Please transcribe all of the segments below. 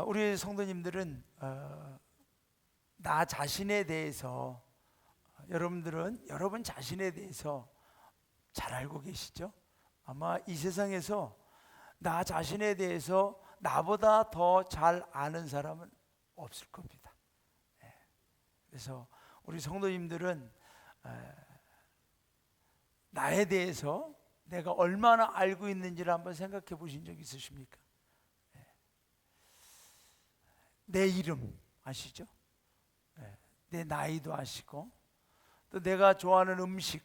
우리 성도님들은 나 자신에 대해서 여러분들은 여러분 자신에 대해서 잘 알고 계시죠? 아마 이 세상에서 나 자신에 대해서 나보다 더 잘 아는 사람은 없을 겁니다. 그래서 우리 성도님들은 나에 대해서 내가 얼마나 알고 있는지를 한번 생각해 보신 적 있으십니까? 내 이름 아시죠? 내 나이도 아시고, 또 내가 좋아하는 음식,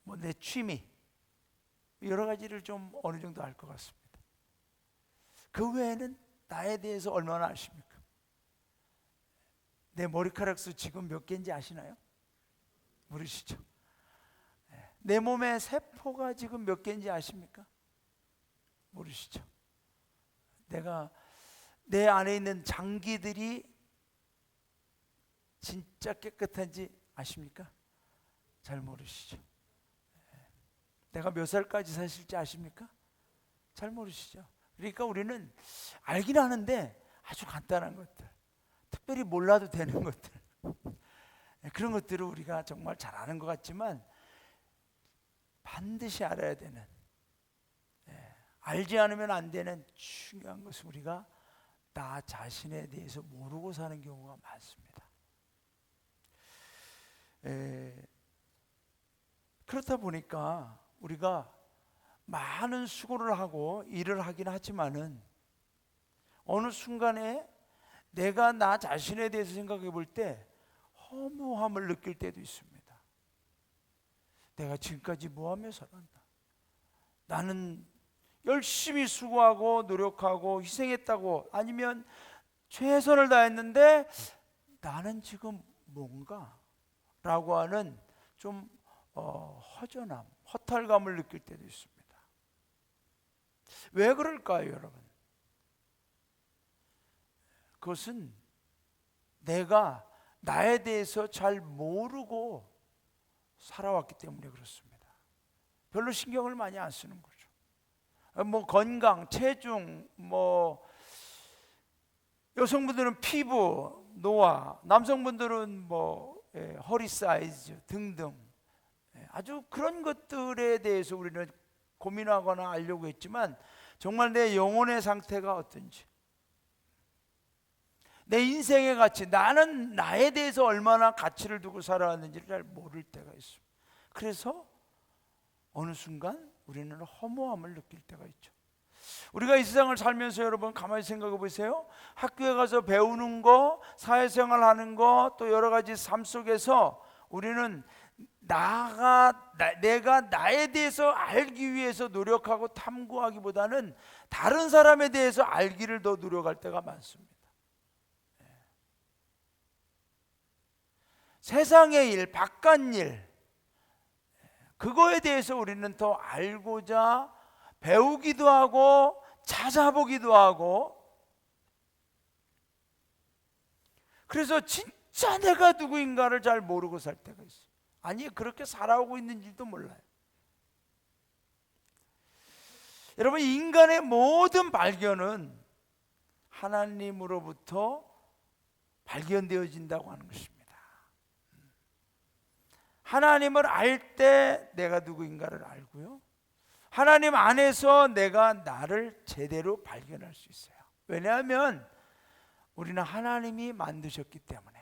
뭐 내 취미, 여러 가지를 좀 어느 정도 알 것 같습니다. 그 외에는 나에 대해서 얼마나 아십니까? 내 머리카락 수 지금 몇 개인지 아시나요? 모르시죠? 내 몸의 세포가 지금 몇 개인지 아십니까? 모르시죠? 내 안에 있는 장기들이 진짜 깨끗한지 아십니까? 잘 모르시죠? 내가 몇 살까지 사실지 아십니까? 잘 모르시죠? 그러니까 우리는 알긴 하는데 아주 간단한 것들, 특별히 몰라도 되는 것들, 그런 것들을 우리가 정말 잘 아는 것 같지만 반드시 알아야 되는, 알지 않으면 안 되는 중요한 것은 우리가 나 자신에 대해서 모르고 사는 경우가 많습니다. 그렇다 보니까 우리가 많은 수고를 하고 일을 하긴 하지만은 어느 순간에 내가 나 자신에 대해서 생각해 볼 때 허무함을 느낄 때도 있습니다. 내가 지금까지 뭐 하며 살았나? 나는 열심히 수고하고 노력하고 희생했다고, 아니면 최선을 다했는데 나는 지금 뭔가? 라고 하는 좀 허전함, 허탈감을 느낄 때도 있습니다. 왜 그럴까요, 여러분? 그것은 내가 나에 대해서 잘 모르고 살아왔기 때문에 그렇습니다. 별로 신경을 많이 안 쓰는 거죠. 뭐 건강, 체중, 뭐 여성분들은 피부, 노화, 남성분들은 뭐 허리 사이즈 등등, 아주 그런 것들에 대해서 우리는 고민하거나 알려고 했지만 정말 내 영혼의 상태가 어떤지, 내 인생의 가치, 나는 나에 대해서 얼마나 가치를 두고 살아왔는지를 잘 모를 때가 있습니다. 그래서 어느 순간 우리는 허무함을 느낄 때가 있죠. 우리가 이 세상을 살면서 여러분 가만히 생각해 보세요. 학교에 가서 배우는 거, 사회생활 하는 거, 또 여러 가지 삶 속에서 우리는 내가 나에 대해서 알기 위해서 노력하고 탐구하기보다는 다른 사람에 대해서 알기를 더 노력할 때가 많습니다. 세상의 일, 바깥 일, 그거에 대해서 우리는 더 알고자 배우기도 하고 찾아보기도 하고, 그래서 진짜 내가 누구인가를 잘 모르고 살 때가 있어요. 아니, 그렇게 살아오고 있는지도 몰라요. 여러분, 인간의 모든 발견은 하나님으로부터 발견되어진다고 하는 것입니다. 하나님을 알 때 내가 누구인가를 알고요, 하나님 안에서 내가 나를 제대로 발견할 수 있어요. 왜냐하면 우리는 하나님이 만드셨기 때문에,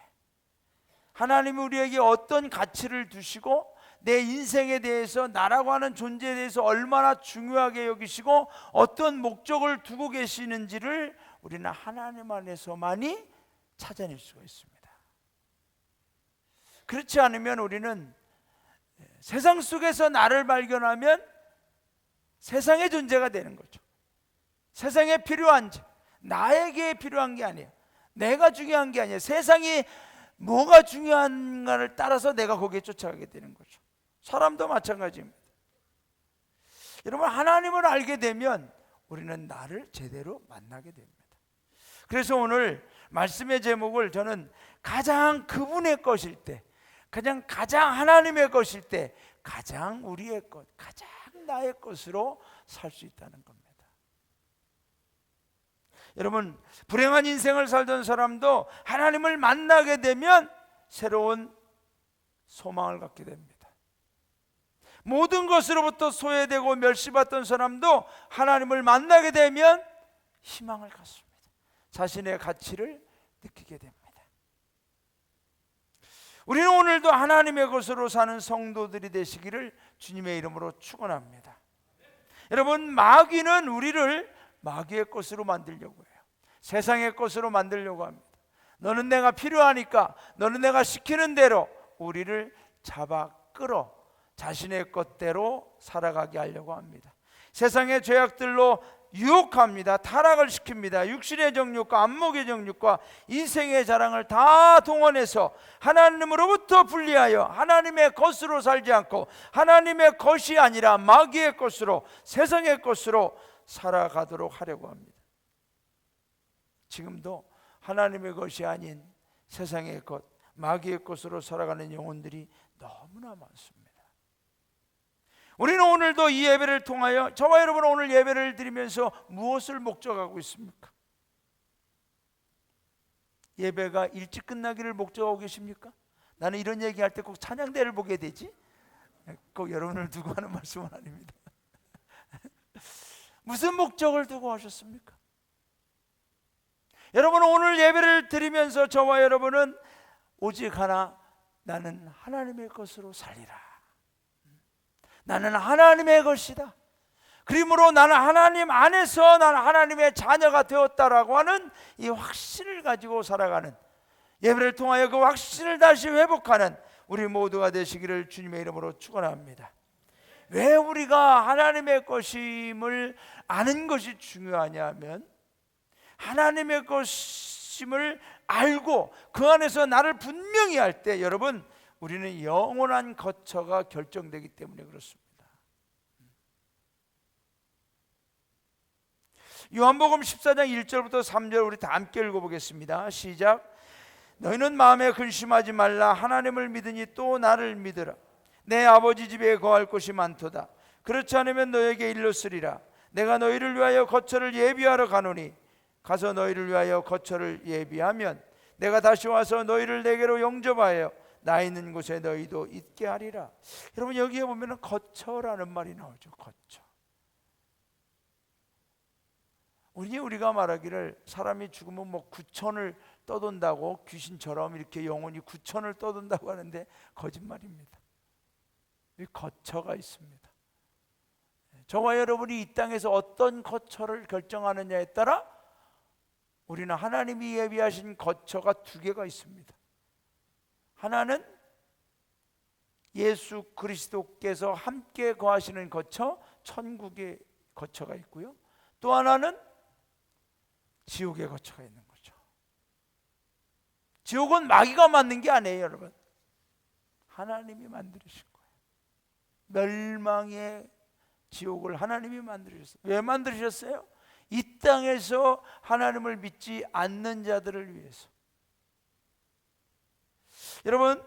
하나님이 우리에게 어떤 가치를 두시고 내 인생에 대해서, 나라고 하는 존재에 대해서 얼마나 중요하게 여기시고 어떤 목적을 두고 계시는지를 우리는 하나님 안에서만이 찾아낼 수가 있습니다. 그렇지 않으면 우리는 세상 속에서 나를 발견하면 세상의 존재가 되는 거죠. 세상에 필요한, 나에게 필요한 게 아니에요. 내가 중요한 게 아니에요. 세상이 뭐가 중요한가를 따라서 내가 거기에 쫓아가게 되는 거죠. 사람도 마찬가지입니다. 여러분, 하나님을 알게 되면 우리는 나를 제대로 만나게 됩니다. 그래서 오늘 말씀의 제목을 저는 가장 그분의 것일 때, 가장 하나님의 것일 때, 가장 우리의 것, 가장 나의 것으로 살 수 있다는 겁니다. 여러분, 불행한 인생을 살던 사람도 하나님을 만나게 되면 새로운 소망을 갖게 됩니다. 모든 것으로부터 소외되고 멸시받던 사람도 하나님을 만나게 되면 희망을 갖습니다. 자신의 가치를 느끼게 됩니다. 우리는 오늘도 하나님의 것으로 사는 성도들이 되시기를 주님의 이름으로 축원합니다. 여러분, 마귀는 우리를 마귀의 것으로 만들려고 해요. 세상의 것으로 만들려고 합니다. 너는 내가 필요하니까, 너는 내가 시키는 대로 우리를 잡아 끌어 자신의 것대로 살아가게 하려고 합니다. 세상의 죄악들로 유혹합니다. 타락을 시킵니다. 육신의 정욕과 안목의 정욕과 인생의 자랑을 다 동원해서 하나님으로부터 분리하여 하나님의 것으로 살지 않고 하나님의 것이 아니라 마귀의 것으로, 세상의 것으로 살아가도록 하려고 합니다. 지금도 하나님의 것이 아닌 세상의 것, 마귀의 것으로 살아가는 영혼들이 너무나 많습니다. 우리는 오늘도 이 예배를 통하여, 저와 여러분은 오늘 예배를 드리면서 무엇을 목적하고 있습니까? 예배가 일찍 끝나기를 목적하고 계십니까? 나는 이런 얘기할 때 꼭 찬양대를 보게 되지, 꼭 여러분을 두고 하는 말씀은 아닙니다. 무슨 목적을 두고 하셨습니까? 여러분은 오늘 예배를 드리면서 저와 여러분은 오직 하나, 나는 하나님의 것으로 살리라, 나는 하나님의 것이다, 그러므로 나는 하나님 안에서 나는 하나님의 자녀가 되었다라고 하는 이 확신을 가지고 살아가는, 예배를 통하여 그 확신을 다시 회복하는 우리 모두가 되시기를 주님의 이름으로 축원합니다. 왜 우리가 하나님의 것임을 아는 것이 중요하냐면, 하나님의 것임을 알고 그 안에서 나를 분명히 할 때, 여러분, 우리는 영원한 거처가 결정되기 때문에 그렇습니다. 요한복음 14장 1절부터 3절 우리 다 함께 읽어보겠습니다. 시작. 너희는 마음에 근심하지 말라. 하나님을 믿으니 또 나를 믿으라. 내 아버지 집에 거할 곳이 많도다. 그렇지 않으면 너에게 일렀으리라. 내가 너희를 위하여 거처를 예비하러 가노니, 가서 너희를 위하여 거처를 예비하면 내가 다시 와서 너희를 내게로 영접하여 나 있는 곳에 너희도 있게 하리라. 여러분, 여기에 보면 거처라는 말이 나오죠. 거처. 우리가 말하기를 사람이 죽으면 뭐 구천을 떠돈다고, 귀신처럼 이렇게 영혼이 구천을 떠돈다고 하는데 거짓말입니다. 이 거처가 있습니다. 저와 여러분이 이 땅에서 어떤 거처를 결정하느냐에 따라 우리는 하나님이 예비하신 거처가 두 개가 있습니다. 하나는 예수 그리스도께서 함께 거하시는 거처, 천국의 거처가 있고요, 또 하나는 지옥의 거처가 있는 거죠. 지옥은 마귀가 만든 게 아니에요, 여러분. 하나님이 만드신 거예요. 멸망의 지옥을 하나님이 만드셨어요. 왜 만드셨어요? 이 땅에서 하나님을 믿지 않는 자들을 위해서. 여러분,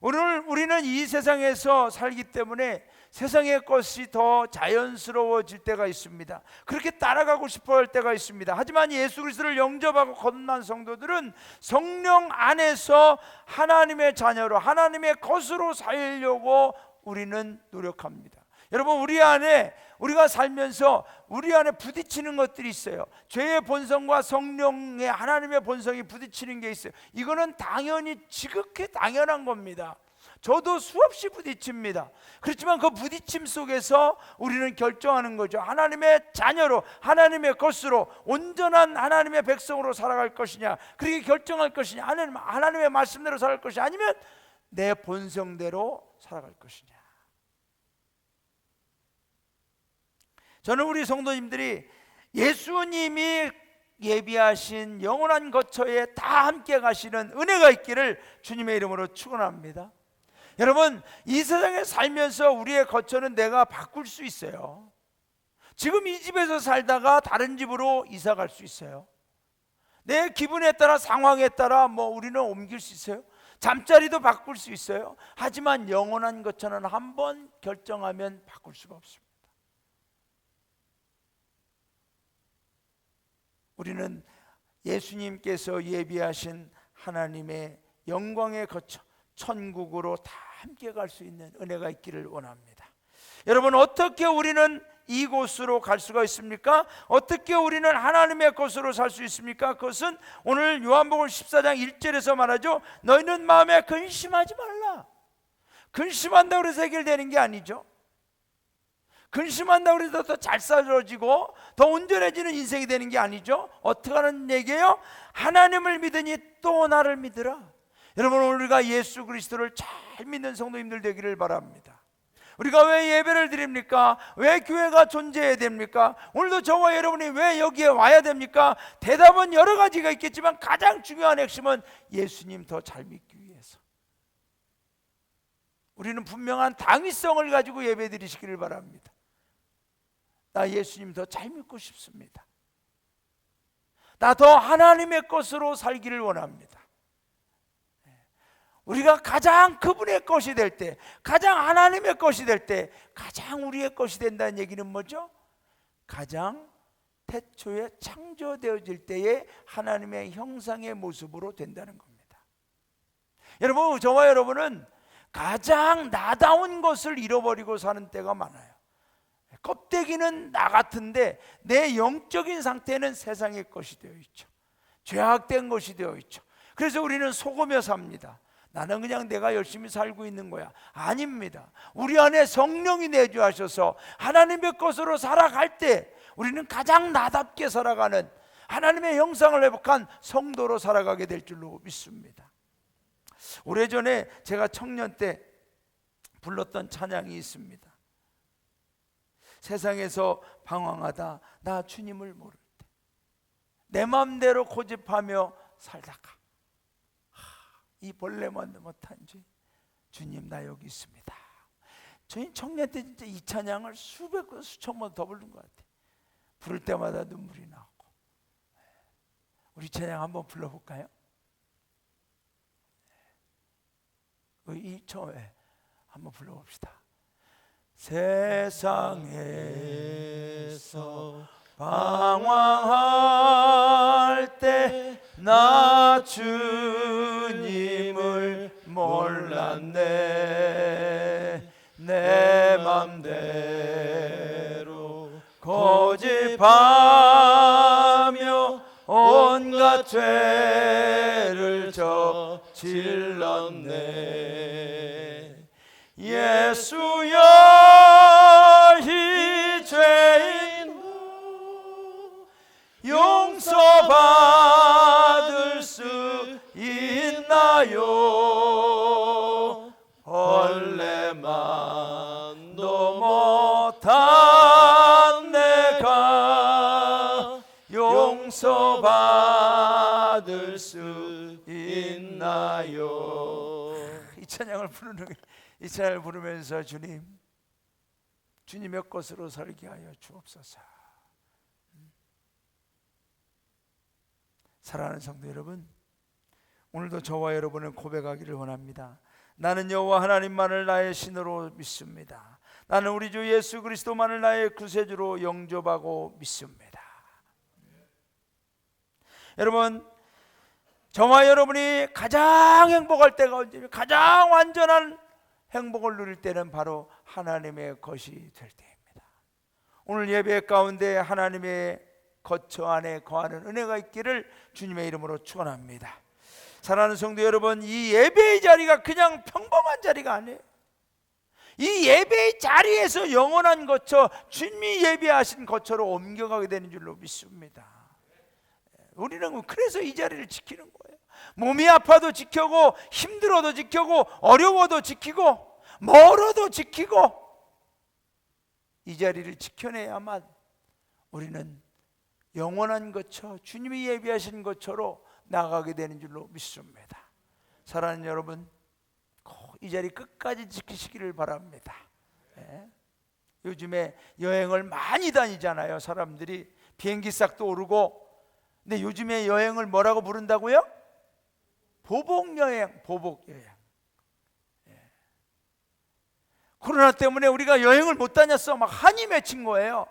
오늘 우리는 이 세상에서 살기 때문에 세상의 것이 더 자연스러워질 때가 있습니다. 그렇게 따라가고 싶어 할 때가 있습니다. 하지만 예수 그리스도를 영접하고 거듭난 성도들은 성령 안에서 하나님의 자녀로, 하나님의 것으로 살려고 우리는 노력합니다. 여러분, 우리 안에, 우리가 살면서 우리 안에 부딪히는 것들이 있어요. 죄의 본성과 성령의 하나님의 본성이 부딪히는 게 있어요. 이거는 당연히 지극히 당연한 겁니다. 저도 수없이 부딪힙니다. 그렇지만 그 부딪힘 속에서 우리는 결정하는 거죠. 하나님의 자녀로, 하나님의 것으로, 온전한 하나님의 백성으로 살아갈 것이냐, 그렇게 결정할 것이냐, 하나님의 말씀대로 살아갈 것이냐, 아니면 내 본성대로 살아갈 것이냐. 저는 우리 성도님들이 예수님이 예비하신 영원한 거처에 다 함께 가시는 은혜가 있기를 주님의 이름으로 축원합니다. 여러분, 이 세상에 살면서 우리의 거처는 내가 바꿀 수 있어요. 지금 이 집에서 살다가 다른 집으로 이사 갈 수 있어요. 내 기분에 따라, 상황에 따라 우리는 옮길 수 있어요. 잠자리도 바꿀 수 있어요. 하지만 영원한 거처는 한번 결정하면 바꿀 수가 없습니다. 우리는 예수님께서 예비하신 하나님의 영광에 거쳐 천국으로 다 함께 갈 수 있는 은혜가 있기를 원합니다. 여러분, 어떻게 우리는 이곳으로 갈 수가 있습니까? 어떻게 우리는 하나님의 것으로 살 수 있습니까? 그것은 오늘 요한복음 14장 1절에서 말하죠. 너희는 마음에 근심하지 말라. 근심한다고 해서 해결되는 게 아니죠. 근심한다고 해서 더 잘 살아지고 더 온전해지는 인생이 되는 게 아니죠. 어떻게 하는 얘기예요? 하나님을 믿으니 또 나를 믿으라. 여러분, 우리가 예수 그리스도를 잘 믿는 성도님들 되기를 바랍니다. 우리가 왜 예배를 드립니까? 왜 교회가 존재해야 됩니까? 오늘도 저와 여러분이 왜 여기에 와야 됩니까? 대답은 여러 가지가 있겠지만 가장 중요한 핵심은 예수님 더 잘 믿기 위해서. 우리는 분명한 당위성을 가지고 예배 드리시기를 바랍니다. 나 예수님 더 잘 믿고 싶습니다. 나 더 하나님의 것으로 살기를 원합니다. 우리가 가장 그분의 것이 될 때, 가장 하나님의 것이 될 때, 가장 우리의 것이 된다는 얘기는 뭐죠? 가장 태초에 창조되어질 때의 하나님의 형상의 모습으로 된다는 겁니다. 여러분, 저와 여러분은 가장 나다운 것을 잃어버리고 사는 때가 많아요. 껍데기는 나 같은데 내 영적인 상태는 세상의 것이 되어 있죠. 죄악된 것이 되어 있죠. 그래서 우리는 속으며 삽니다. 나는 그냥 내가 열심히 살고 있는 거야. 아닙니다. 우리 안에 성령이 내주하셔서 하나님의 것으로 살아갈 때 우리는 가장 나답게 살아가는 하나님의 형상을 회복한 성도로 살아가게 될 줄로 믿습니다. 오래전에 제가 청년 때 불렀던 찬양이 있습니다. 세상에서 방황하다 나 주님을 모를 때 내 맘대로 고집하며 살다가 이 벌레만 못한지 주님 나 여기 있습니다. 저희 청년 때 진짜 이 찬양을 수백 번 수천 번 더 부른 것 같아요. 부를 때마다 눈물이 나오고. 우리 찬양 한번 불러볼까요? 이 처음에 한번 불러봅시다. 세상에서 방황할 때 나 주님을 몰랐네. 내 맘대로 고집하며 온갖 죄를 저질렀네. 예수여 이 죄인 용서받을 수 있나요? 벌레만도 못한 내가 용서받을 수 있나요? 이 찬양을 부르면서 주님의 것으로 살게 하여 주옵소서. 사랑하는 성도 여러분, 오늘도 저와 여러분은 고백하기를 원합니다. 나는 여호와 하나님만을 나의 신으로 믿습니다. 나는 우리 주 예수 그리스도만을 나의 구세주로 영접하고 믿습니다. 여러분, 저와 여러분이 가장 행복할 때가 언제입니까? 가장 완전한 행복을 누릴 때는 바로 하나님의 것이 될 때입니다. 오늘 예배 가운데 하나님의 거처 안에 거하는 은혜가 있기를 주님의 이름으로 축원합니다. 사랑하는 성도 여러분, 이 예배의 자리가 그냥 평범한 자리가 아니에요. 이 예배의 자리에서 영원한 거처, 주님이 예배하신 거처로 옮겨가게 되는 줄로 믿습니다. 우리는 그래서 이 자리를 지키는 거예요. 몸이 아파도 지키고, 힘들어도 지키고, 어려워도 지키고, 멀어도 지키고, 이 자리를 지켜내야만 우리는 영원한 거처, 주님이 예비하신 거처로 나가게 되는 줄로 믿습니다. 사랑하는 여러분, 꼭 이 자리 끝까지 지키시기를 바랍니다. 요즘에 여행을 많이 다니잖아요. 사람들이 비행기 싹도 오르고. 근데 요즘에 여행을 뭐라고 부른다고요? 보복여행, 보복여행. 코로나 때문에 우리가 여행을 못 다녔어. 막 한이 맺힌 거예요.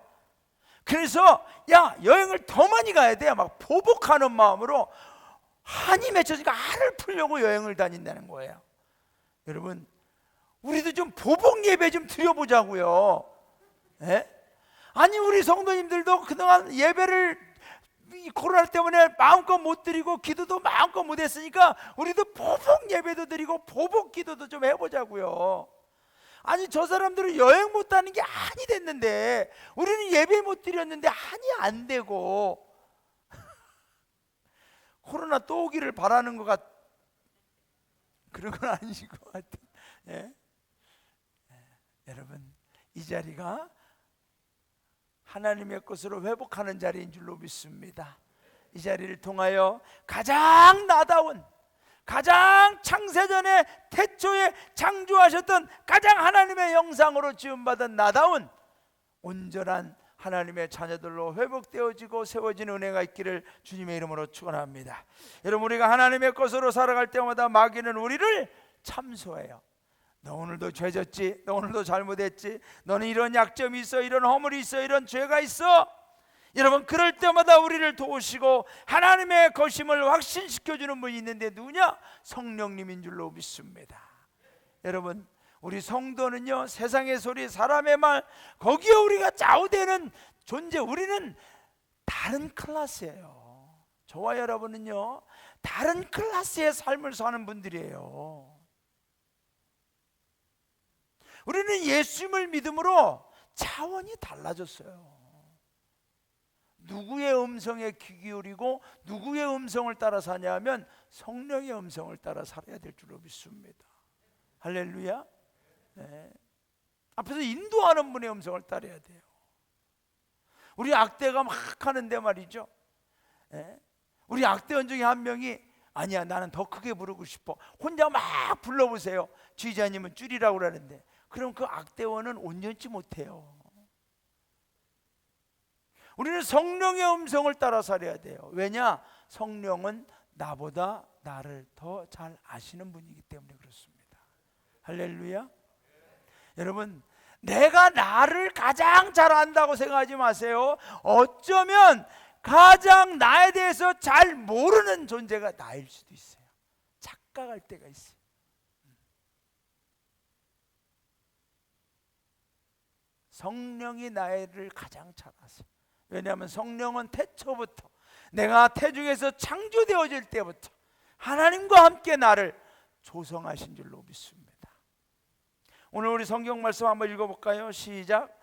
그래서 야, 여행을 더 많이 가야 돼. 막 보복하는 마음으로 한이 맺혀지니까 알을 풀려고 여행을 다닌다는 거예요. 여러분, 우리도 좀 보복 예배 좀 드려보자고요. 예? 아니, 우리 성도님들도 그동안 예배를 이 코로나 때문에 마음껏 못 드리고 기도도 마음껏 못 했으니까 우리도 보복 예배도 드리고 보복 기도도 좀 해보자고요. 아니, 저 사람들은 여행 못 가는 게 한이 됐는데 우리는 예배 못 드렸는데 한이 안 되고 코로나 또 오기를 바라는 것 같, 그런 건 아니신 것 같아요. 예? 여러분, 이 자리가 하나님의 것으로 회복하는 자리인 줄로 믿습니다. 이 자리를 통하여 가장 나다운, 가장 창세전에 태초에 창조하셨던 가장 하나님의 영상으로 지음받은 나다운 온전한 하나님의 자녀들로 회복되어지고 세워지는 은혜가 있기를 주님의 이름으로 축원합니다. 여러분, 우리가 하나님의 것으로 살아갈 때마다 마귀는 우리를 참소해요. 너 오늘도 죄졌지? 너 오늘도 잘못했지? 너는 이런 약점이 있어, 이런 허물이 있어, 이런 죄가 있어. 여러분, 그럴 때마다 우리를 도우시고 하나님의 것임을 확신시켜주는 분이 있는데 누구냐? 성령님인 줄로 믿습니다. 여러분, 우리 성도는요, 세상의 소리, 사람의 말, 거기에 우리가 좌우되는 존재, 우리는 다른 클래스예요. 저와 여러분은요, 다른 클래스의 삶을 사는 분들이에요. 우리는 예수님을 믿음으로 차원이 달라졌어요. 누구의 음성에 귀 기울이고 누구의 음성을 따라 사냐면 성령의 음성을 따라 살아야 될 줄로 믿습니다. 할렐루야. 네. 앞에서 인도하는 분의 음성을 따라야 돼요. 우리 악대가 막 하는데 말이죠. 네. 우리 악대원 중에 한 명이 아니야, 나는 더 크게 부르고 싶어. 혼자 막 불러보세요. 지휘자님은 줄이라고 그러는데 그럼 그 악대원은 온전치 못해요. 우리는 성령의 음성을 따라 살아야 돼요. 왜냐? 성령은 나보다 나를 더 잘 아시는 분이기 때문에 그렇습니다. 할렐루야. 여러분, 내가 나를 가장 잘 안다고 생각하지 마세요. 어쩌면 가장 나에 대해서 잘 모르는 존재가 나일 수도 있어요. 착각할 때가 있어요. 성령이 나를 가장 잘 아세요. 왜냐하면 성령은 태초부터, 내가 태중에서 창조되어질 때부터 하나님과 함께 나를 조성하신 줄로 믿습니다. 오늘 우리 성경 말씀 한번 읽어볼까요? 시작.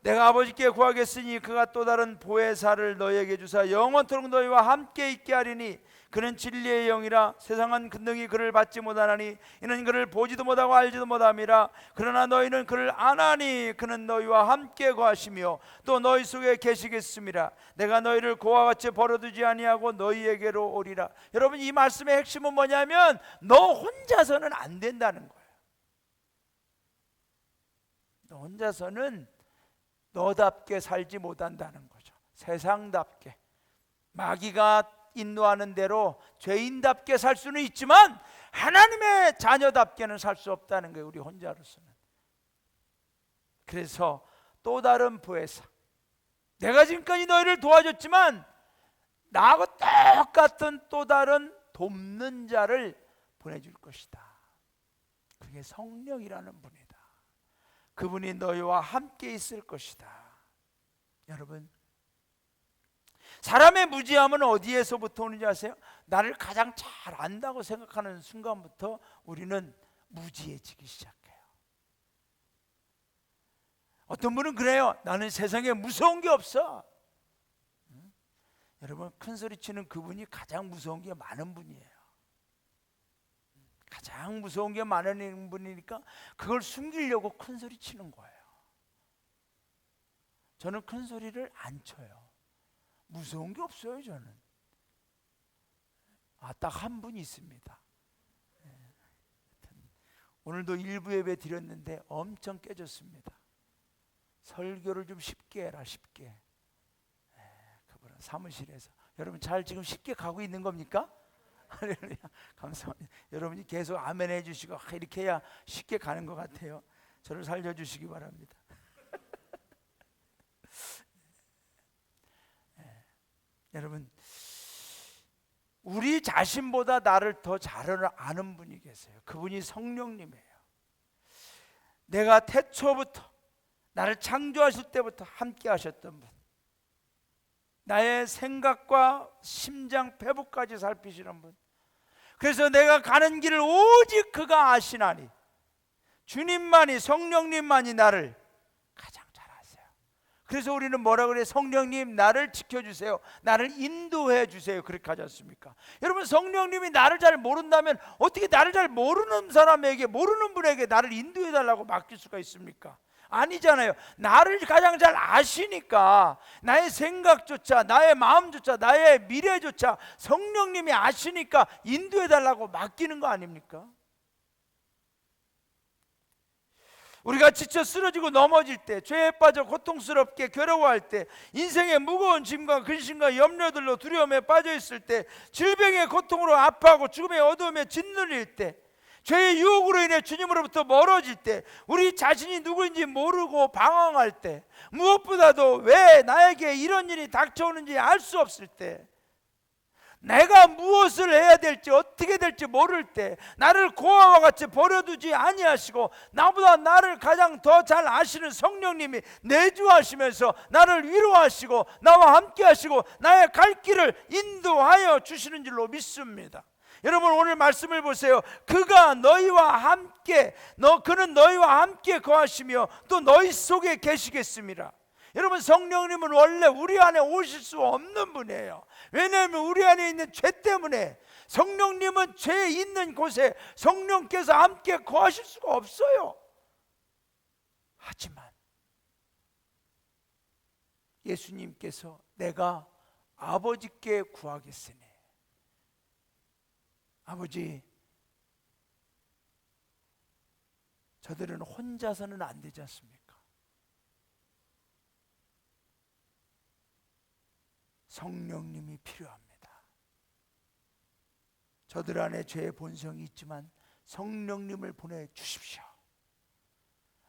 내가 아버지께 구하겠으니 그가 또 다른 보혜사를 너희에게 주사 영원토록 너희와 함께 있게 하리니 그는 진리의 영이라. 세상은 근능히 그를 받지 못하나니 이는 그를 보지도 못하고 알지도 못함이라. 그러나 너희는 그를 아나니 그는 너희와 함께 거하시며 또 너희 속에 계시겠습니다. 내가 너희를 그와 같이 버려두지 아니하고 너희에게로 오리라. 여러분, 이 말씀의 핵심은 뭐냐면 너 혼자서는 안 된다는 거예요. 너 혼자서는 너답게 살지 못한다는 거죠. 세상답게, 마귀가 인도하는 대로 죄인답게 살 수는 있지만 하나님의 자녀답게는 살 수 없다는 거예요. 우리 혼자로서는. 그래서 또 다른 보혜사, 내가 지금까지 너희를 도와줬지만 나하고 똑같은 또 다른 돕는 자를 보내줄 것이다. 그게 성령이라는 분이다. 그분이 너희와 함께 있을 것이다. 여러분, 사람의 무지함은 어디에서부터 오는지 아세요? 나를 가장 잘 안다고 생각하는 순간부터 우리는 무지해지기 시작해요. 어떤 분은 그래요. 나는 세상에 무서운 게 없어. 여러분, 큰 소리 치는 그분이 가장 무서운 게 많은 분이에요. 가장 무서운 게 많은 분이니까 그걸 숨기려고 큰 소리 치는 거예요. 저는 큰 소리를 안 쳐요. 무서운 게 없어요. 저는 딱 한 분이 있습니다. 오늘도 일부 예배 드렸는데 엄청 깨졌습니다. 설교를 좀 쉽게 해라, 쉽게. 그분은 사무실에서 여러분 잘 지금 쉽게 가고 있는 겁니까? 할렐루야. 감사합니다. 여러분이 계속 아멘 해주시고 이렇게 해야 쉽게 가는 것 같아요. 저를 살려주시기 바랍니다. 여러분, 우리 자신보다 나를 더 잘 아는 분이 계세요. 그분이 성령님이에요. 내가 태초부터 나를 창조하실 때부터 함께 하셨던 분, 나의 생각과 심장 배부까지 살피시는 분, 그래서 내가 가는 길을 오직 그가 아시나니, 주님만이, 성령님만이 나를 가장 잘 아세요. 그래서 우리는 뭐라 그래요? 성령님 나를 지켜주세요, 나를 인도해 주세요, 그렇게 하지 않습니까? 여러분, 성령님이 나를 잘 모른다면 어떻게 나를 잘 모르는 사람에게, 모르는 분에게 나를 인도해 달라고 맡길 수가 있습니까? 아니잖아요. 나를 가장 잘 아시니까, 나의 생각조차, 나의 마음조차, 나의 미래조차 성령님이 아시니까 인도해 달라고 맡기는 거 아닙니까? 우리가 지쳐 쓰러지고 넘어질 때, 죄에 빠져 고통스럽게 괴로워할 때, 인생의 무거운 짐과 근심과 염려들로 두려움에 빠져 있을 때, 질병의 고통으로 아파하고 죽음의 어두움에 짓눌릴 때, 죄의 유혹으로 인해 주님으로부터 멀어질 때, 우리 자신이 누구인지 모르고 방황할 때, 무엇보다도 왜 나에게 이런 일이 닥쳐오는지 알 수 없을 때, 내가 무엇을 해야 될지 어떻게 될지 모를 때, 나를 고아와 같이 버려두지 아니하시고 나보다 나를 가장 더 잘 아시는 성령님이 내주하시면서 나를 위로하시고 나와 함께 하시고 나의 갈 길을 인도하여 주시는 줄로 믿습니다. 여러분, 오늘 말씀을 보세요. 그가 너희와 함께, 그는 너희와 함께 거하시며 또 너희 속에 계시겠습니다. 여러분, 성령님은 원래 우리 안에 오실 수 없는 분이에요. 왜냐하면 우리 안에 있는 죄 때문에. 성령님은 죄 있는 곳에 성령께서 함께 거하실 수가 없어요. 하지만 예수님께서 내가 아버지께 구하겠으니, 아버지, 저들은 혼자서는 안 되지 않습니까? 성령님이 필요합니다. 저들 안에 죄의 본성이 있지만 성령님을 보내주십시오.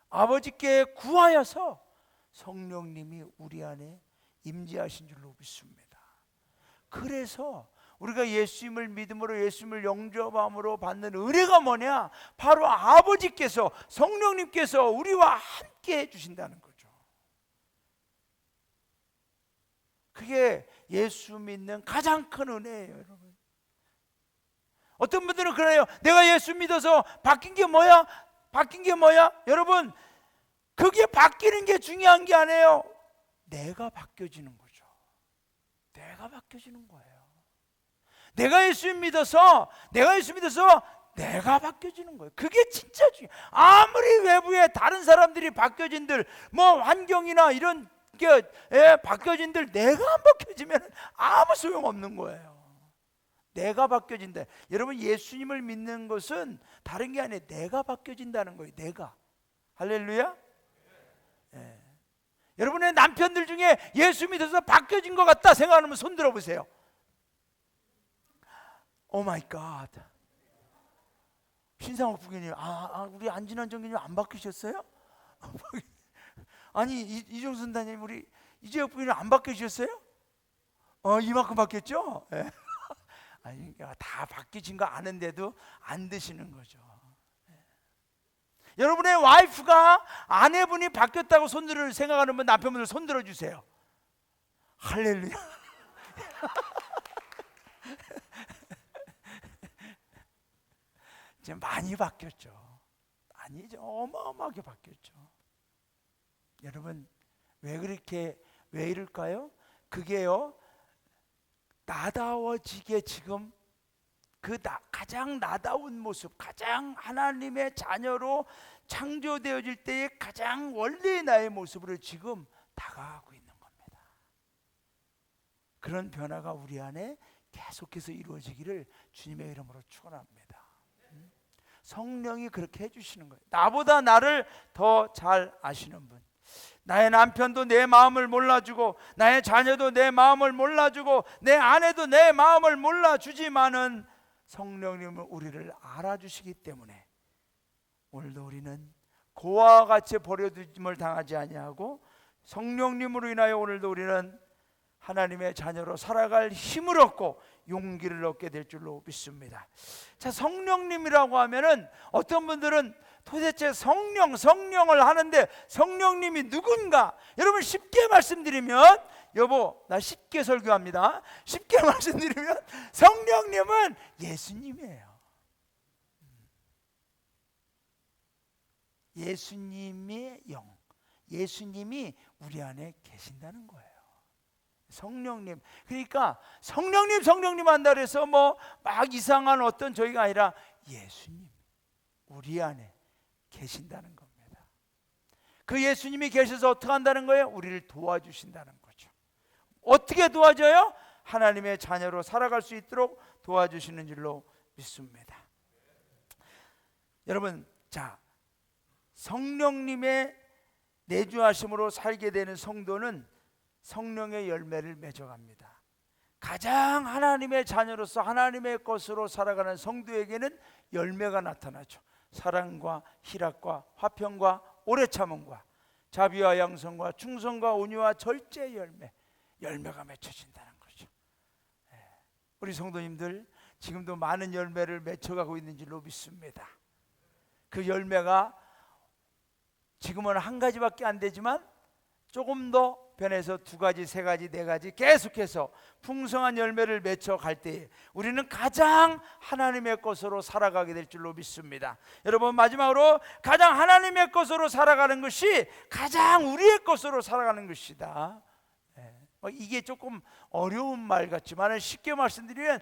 아버지께 구하여서 성령님이 우리 안에 임재하신 줄로 믿습니다. 그래서 우리가 예수님을 믿음으로, 예수님을 영접함으로 받는 은혜가 뭐냐? 바로 아버지께서, 성령님께서 우리와 함께 해주신다는 거죠. 그게 예수 믿는 가장 큰 은혜예요, 여러분. 어떤 분들은 그래요. 내가 예수 믿어서 바뀐 게 뭐야? 바뀐 게 뭐야? 여러분, 그게 바뀌는 게 중요한 게 아니에요. 내가 바뀌어지는 거죠. 내가 바뀌어지는 거예요. 내가 예수 믿어서 내가 바뀌어지는 거예요. 그게 진짜 중요해요. 아무리 외부에 다른 사람들이 바뀌어진들, 뭐 환경이나 이런 게 바뀌어진들, 내가 안 바뀌어지면 아무 소용없는 거예요. 내가 바뀌어진다. 여러분, 예수님을 믿는 것은 다른 게 아니에요. 내가 바뀌어진다는 거예요. 내가. 할렐루야. 여러분의 남편들 중에 예수 믿어서 바뀌어진 것 같다 생각하면 손 들어보세요. 오 마이 갓. 신상옥 부교님, 우리 안진환 정교님 안 바뀌셨어요? 아니, 이종순 단장님, 우리 이재혁 부교님 안 바뀌셨어요? 이만큼 바뀌었죠? 네. 아니, 다 바뀌신 거 아는데도 안 드시는 거죠. 여러분의 와이프가, 아내분이 바뀌었다고 손들을 생각하는 분, 남편분들 손 들어주세요. 할렐루야. 이제 많이 바뀌었죠. 아니죠. 어마어마하게 바뀌었죠. 여러분, 왜 이럴까요? 그게요, 나다워지게 지금 가장 나다운 모습, 가장 하나님의 자녀로 창조되어질 때의 가장 원래의 나의 모습으로 지금 다가가고 있는 겁니다. 그런 변화가 우리 안에 계속해서 이루어지기를 주님의 이름으로 축원합니다. 성령이 그렇게 해주시는 거예요. 나보다 나를 더 잘 아시는 분, 나의 남편도 내 마음을 몰라주고, 나의 자녀도 내 마음을 몰라주고, 내 아내도 내 마음을 몰라주지만은 성령님은 우리를 알아주시기 때문에 오늘도 우리는 고아와 같이 버려둠을 당하지 아니하고, 성령님으로 인하여 오늘도 우리는 하나님의 자녀로 살아갈 힘을 얻고 용기를 얻게 될 줄로 믿습니다. 자, 성령님이라고 하면은 어떤 분들은 도대체 성령을 하는데 성령님이 누군가? 여러분, 쉽게 말씀드리면, 여보 나 쉽게 설교합니다. 쉽게 말씀드리면 성령님은 예수님이에요. 예수님의 영, 예수님이 우리 안에 계신다는 거예요. 성령님. 그러니까 성령님 한다 그래서 뭐 막 이상한 어떤 저희가 아니라 예수님 우리 안에 계신다는 겁니다. 그 예수님이 계셔서 어떻게 한다는 거예요? 우리를 도와주신다는 거죠. 어떻게 도와줘요? 하나님의 자녀로 살아갈 수 있도록 도와주시는 줄로 믿습니다. 여러분, 자, 성령님의 내주하심으로 살게 되는 성도는 성령의 열매를 맺어갑니다. 가장 하나님의 자녀로서 하나님의 것으로 살아가는 성도에게는 열매가 나타나죠. 사랑과 희락과 화평과 오래 참음과 자비와 양성과 충성과 온유와 절제의 열매가 맺혀진다는 거죠. 우리 성도님들 지금도 많은 열매를 맺혀가고 있는 줄로 믿습니다. 그 열매가 지금은 한 가지밖에 안 되지만 조금 더 변해서 2가지, 3가지, 4가지 계속해서 풍성한 열매를 맺혀갈 때에 우리는 가장 하나님의 것으로 살아가게 될 줄로 믿습니다. 여러분, 마지막으로 가장 하나님의 것으로 살아가는 것이 가장 우리의 것으로 살아가는 것이다. 이게 조금 어려운 말 같지만 쉽게 말씀드리면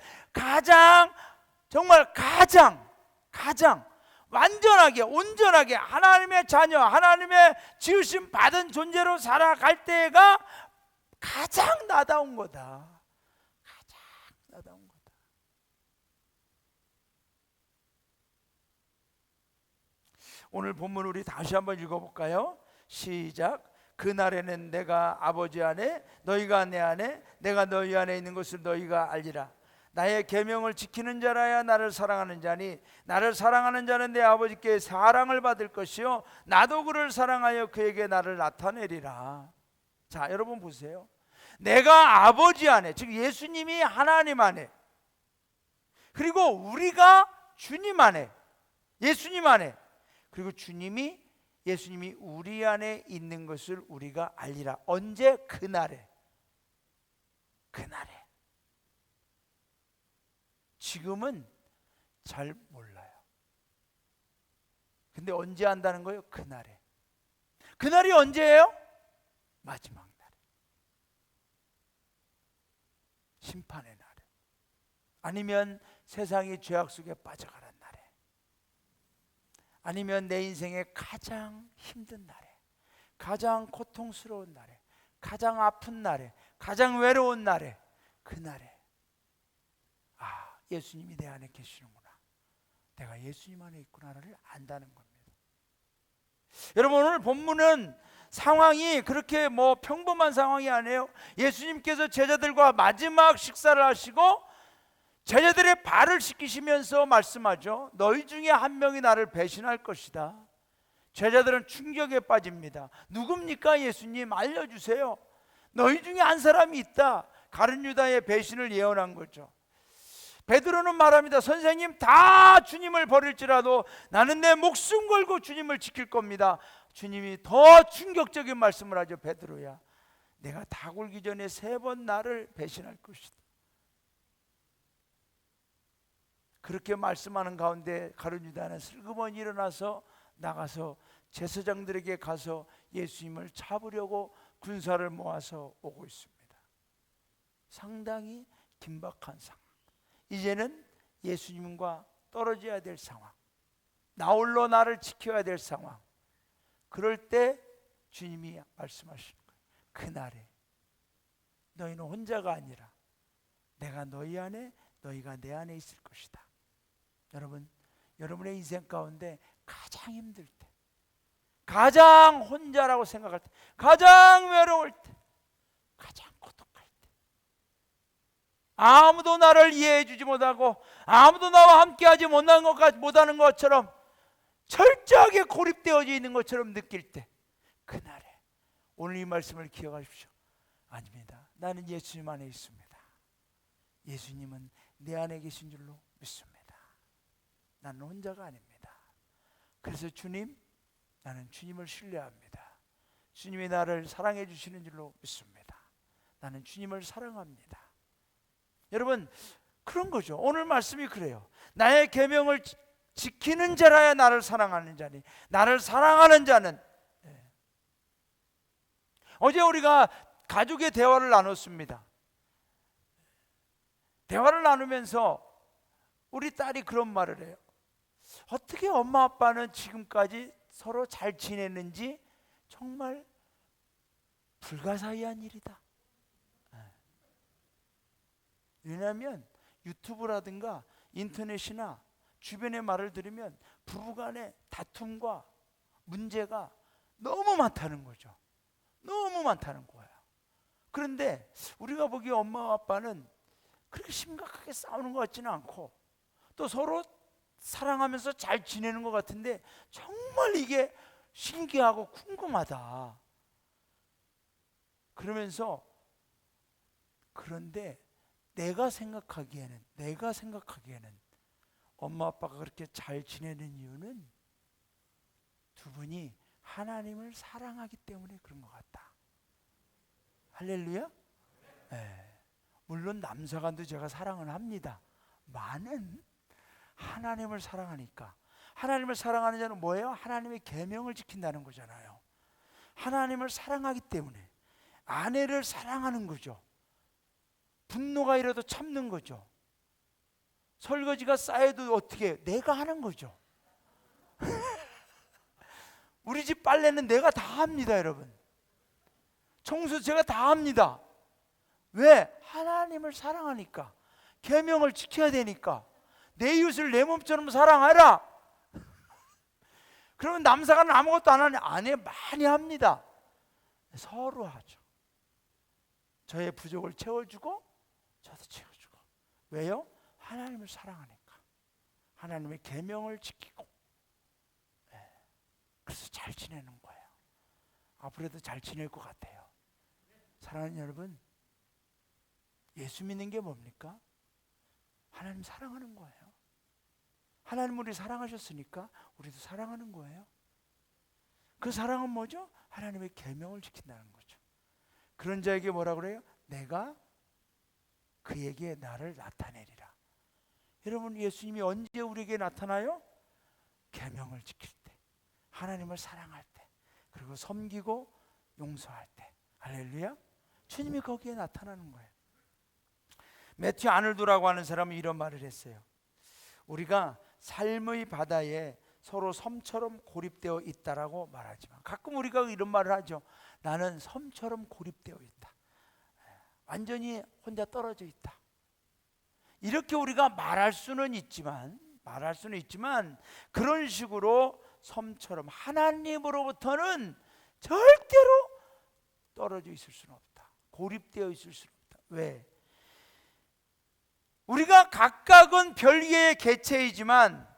정말 가장 완전하게 온전하게 하나님의 자녀, 하나님의 지으심 받은 존재로 살아갈 때가 가장 나다운 거다. 가장 나다운 거다. 오늘 본문 우리 다시 한번 읽어볼까요? 시작. 그날에는 내가 아버지 안에 너희가 내 안에 내가 너희 안에 있는 것을 너희가 알리라. 나의 계명을 지키는 자라야 나를 사랑하는 자니 나를 사랑하는 자는 내 아버지께 사랑을 받을 것이요 나도 그를 사랑하여 그에게 나를 나타내리라. 자, 여러분 보세요. 내가 아버지 안에, 즉 예수님이 하나님 안에, 그리고 우리가 주님 안에, 예수님 안에, 그리고 예수님이 우리 안에 있는 것을 우리가 알리라. 언제? 그날에. 지금은 잘 몰라요. 근데 언제 안다는 거예요? 그날에. 그날이 언제예요? 마지막 날에. 심판의 날에. 아니면 세상이 죄악 속에 빠져가는 날에. 아니면 내 인생의 가장 힘든 날에, 가장 고통스러운 날에, 가장 아픈 날에, 가장 외로운 날에, 그날에 예수님이 내 안에 계시는구나, 내가 예수님 안에 있구나를 안다는 겁니다. 여러분, 오늘 본문은 상황이 그렇게 평범한 상황이 아니에요. 예수님께서 제자들과 마지막 식사를 하시고 제자들의 발을 씻기시면서 말씀하죠. 너희 중에 한 명이 나를 배신할 것이다. 제자들은 충격에 빠집니다. 누굽니까? 예수님 알려주세요. 너희 중에 한 사람이 있다. 가룟 유다의 배신을 예언한 거죠. 베드로는 말합니다. 선생님, 다 주님을 버릴지라도 나는 내 목숨 걸고 주님을 지킬 겁니다. 주님이 더 충격적인 말씀을 하죠. 베드로야, 내가 다 굴기 전에 3번 나를 배신할 것이다. 그렇게 말씀하는 가운데 가룟 유다는 슬그머니 일어나서 나가서 제사장들에게 가서 예수님을 잡으려고 군사를 모아서 오고 있습니다. 상당히 긴박한 상황. 이제는 예수님과 떨어져야 될 상황, 나 홀로 나를 지켜야 될 상황. 그럴 때 주님이 말씀하시는 거예요. 그날에 너희는 혼자가 아니라 내가 너희 안에, 너희가 내 안에 있을 것이다. 여러분, 여러분의 인생 가운데 가장 힘들 때, 가장 혼자라고 생각할 때, 가장 외로울 때, 가장 고독할 때, 아무도 나를 이해해 주지 못하고 아무도 나와 함께하지 못하는 것처럼 철저하게 고립되어져 있는 것처럼 느낄 때, 그날에 오늘 이 말씀을 기억하십시오. 아닙니다. 나는 예수님 안에 있습니다. 예수님은 내 안에 계신 줄로 믿습니다. 나는 혼자가 아닙니다. 그래서 주님, 나는 주님을 신뢰합니다. 주님이 나를 사랑해 주시는 줄로 믿습니다. 나는 주님을 사랑합니다. 여러분, 그런 거죠. 오늘 말씀이 그래요. 나의 계명을 지키는 자라야 나를 사랑하는 자니, 나를 사랑하는 자는. 어제 우리가 가족의 대화를 나눴습니다. 대화를 나누면서 우리 딸이 그런 말을 해요. 어떻게 엄마 아빠는 지금까지 서로 잘 지내는지 정말 불가사의한 일이다. 왜냐하면 유튜브라든가 인터넷이나 주변의 말을 들으면 부부간의 다툼과 문제가 너무 많다는 거죠. 너무 많다는 거예요. 그런데 우리가 보기에 엄마 아빠는 그렇게 심각하게 싸우는 것 같지는 않고 또 서로 사랑하면서 잘 지내는 것 같은데 정말 이게 신기하고 궁금하다. 그러면서 그런데 내가 생각하기에는 엄마 아빠가 그렇게 잘 지내는 이유는 두 분이 하나님을 사랑하기 때문에 그런 것 같다. 할렐루야? 네. 물론 남사간도 제가 사랑은 합니다. 많은 하나님을 사랑하니까. 하나님을 사랑하는 자는 뭐예요? 하나님의 계명을 지킨다는 거잖아요. 하나님을 사랑하기 때문에 아내를 사랑하는 거죠. 분노가 일어도 참는 거죠. 설거지가 쌓여도 어떻게 내가 하는 거죠. 우리 집 빨래는 내가 다 합니다, 여러분. 청소 제가 다 합니다. 왜? 하나님을 사랑하니까. 계명을 지켜야 되니까. 내 이웃을 내 몸처럼 사랑하라. 그러면 남사가는 아무것도 안 하니 아내 많이 합니다. 서로 하죠. 저의 부족을 채워주고 저도 채워주고. 왜요? 하나님을 사랑하니까. 하나님의 계명을 지키고. 그래서 잘 지내는 거예요. 앞으로도 잘 지낼 것 같아요. 사랑하는 여러분, 예수 믿는 게 뭡니까? 하나님 사랑하는 거예요. 하나님 우리 사랑하셨으니까 우리도 사랑하는 거예요. 그 사랑은 뭐죠? 하나님의 계명을 지킨다는 거죠. 그런 자에게 뭐라 그래요? 내가 그에게 나를 나타내리라. 여러분, 예수님이 언제 우리에게 나타나요? 계명을 지킬 때, 하나님을 사랑할 때, 그리고 섬기고 용서할 때. 할렐루야. 주님이 거기에 나타나는 거예요. 매튜 아놀드라고 하는 사람은 이런 말을 했어요. 우리가 삶의 바다에 서로 섬처럼 고립되어 있다라고 말하지만 가끔 우리가 이런 말을 하죠. 나는 섬처럼 고립되어 있다. 완전히 혼자 떨어져 있다. 이렇게 우리가 말할 수는 있지만 그런 식으로 섬처럼 하나님으로부터는 절대로 떨어져 있을 수는 없다. 고립되어 있을 수는 없다. 왜? 우리가 각각은 별개의 개체이지만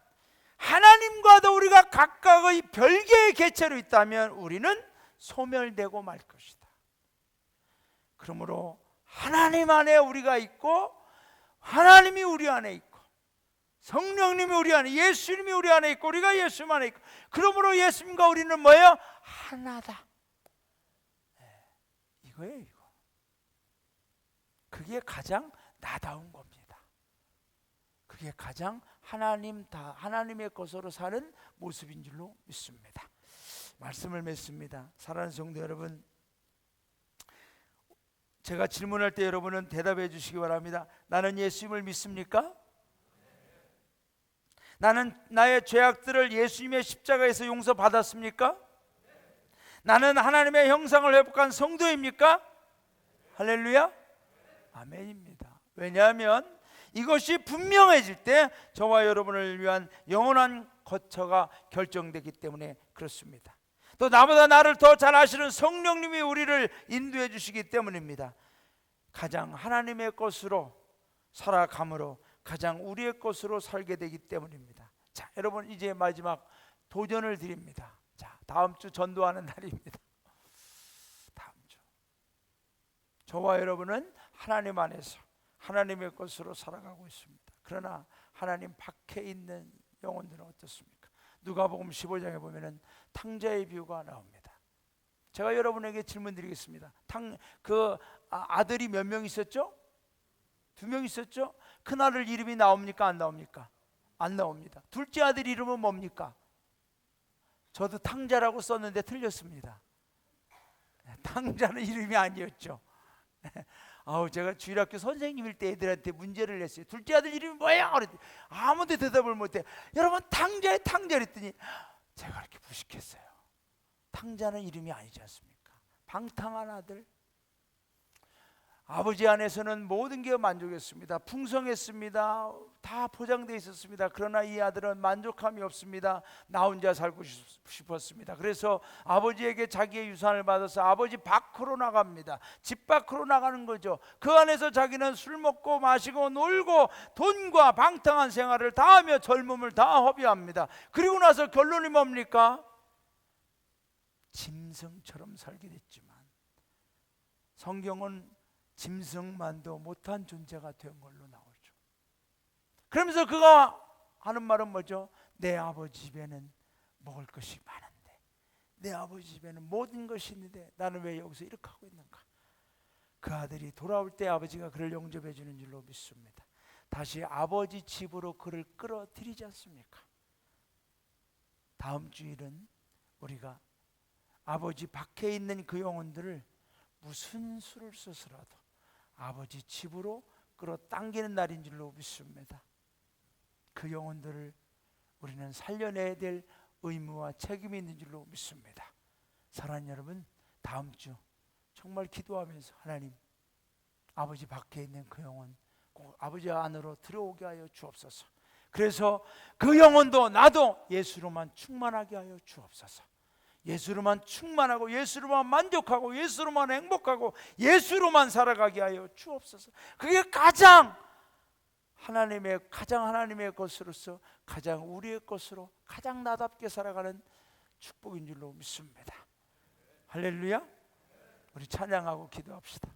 하나님과도 우리가 각각의 별개의 개체로 있다면 우리는 소멸되고 말 것이다. 그러므로 하나님 안에 우리가 있고 하나님이 우리 안에 있고 성령님이 우리 안에, 예수님이 우리 안에 있고 우리가 예수님 안에 있고, 그러므로 예수님과 우리는 뭐예요? 하나다. 이거예요, 이거. 그게 가장 나다운 겁니다. 그게 가장 하나님의 것으로 사는 모습인 줄로 믿습니다. 말씀을 맺습니다. 사랑하는 성도 여러분, 제가 질문할 때 여러분은 대답해 주시기 바랍니다. 나는 예수님을 믿습니까? 나는 나의 죄악들을 예수님의 십자가에서 용서받았습니까? 나는 하나님의 형상을 회복한 성도입니까? 할렐루야? 아멘입니다. 왜냐하면 이것이 분명해질 때 저와 여러분을 위한 영원한 거처가 결정되기 때문에 그렇습니다. 또 나보다 나를 더 잘 아시는 성령님이 우리를 인도해 주시기 때문입니다. 가장 하나님의 것으로 살아감으로 가장 우리의 것으로 살게 되기 때문입니다. 자, 여러분, 이제 마지막 도전을 드립니다. 자, 다음 주 전도하는 날입니다. 다음 주 저와 여러분은 하나님 안에서 하나님의 것으로 살아가고 있습니다. 그러나 하나님 밖에 있는 영혼들은 어떻습니까? 누가복음 15장에 보면은 탕자의 비유가 나옵니다. 제가 여러분에게 질문 드리겠습니다. 아들이 몇 명 있었죠? 2명 있었죠? 큰아들 이름이 나옵니까? 안 나옵니까? 안 나옵니다. 둘째 아들 이름은 뭡니까? 저도 탕자라고 썼는데 틀렸습니다. 탕자는 이름이 아니었죠. 제가 주일학교 선생님일 때 애들한테 문제를 냈어요. 둘째 아들 이름이 뭐예요? 그랬더니 아무도 대답을 못해. 여러분 탕자에 탕자 그랬더니 제가 그렇게 무식했어요. 탕자는 이름이 아니지 않습니까? 방탕한 아들. 아버지 안에서는 모든 게 만족했습니다. 풍성했습니다. 다 포장되어 있었습니다. 그러나 이 아들은 만족함이 없습니다. 나 혼자 살고 싶었습니다. 그래서 아버지에게 자기의 유산을 받아서 아버지 밖으로 나갑니다. 집 밖으로 나가는 거죠. 그 안에서 자기는 술 먹고 마시고 놀고 돈과 방탕한 생활을 다 하며 젊음을 다 허비합니다. 그리고 나서 결론이 뭡니까? 짐승처럼 살게 됐지만 성경은 짐승만도 못한 존재가 된 걸로 나오죠. 그러면서 그가 하는 말은 뭐죠? 내 아버지 집에는 먹을 것이 많은데, 내 아버지 집에는 모든 것이 있는데 나는 왜 여기서 이렇게 하고 있는가? 그 아들이 돌아올 때 아버지가 그를 용접해 주는 줄로 믿습니다. 다시 아버지 집으로 그를 끌어들이지 않습니까? 다음 주일은 우리가 아버지 밖에 있는 그 영혼들을 무슨 수를 써서라도 아버지 집으로 끌어당기는 날인 줄로 믿습니다. 그 영혼들을 우리는 살려내야 될 의무와 책임이 있는 줄로 믿습니다. 사랑하는 여러분, 다음 주 정말 기도하면서 하나님, 아버지 밖에 있는 그 영혼 꼭 아버지 안으로 들어오게 하여 주옵소서. 그래서 그 영혼도 나도 예수로만 충만하게 하여 주옵소서. 예수로만 충만하고 예수로만 만족하고 예수로만 행복하고 예수로만 살아가게 하여 주옵소서. 그게 가장 하나님의 것으로서 가장 우리의 것으로 가장 나답게 살아가는 축복인 줄로 믿습니다. 할렐루야. 우리 찬양하고 기도합시다.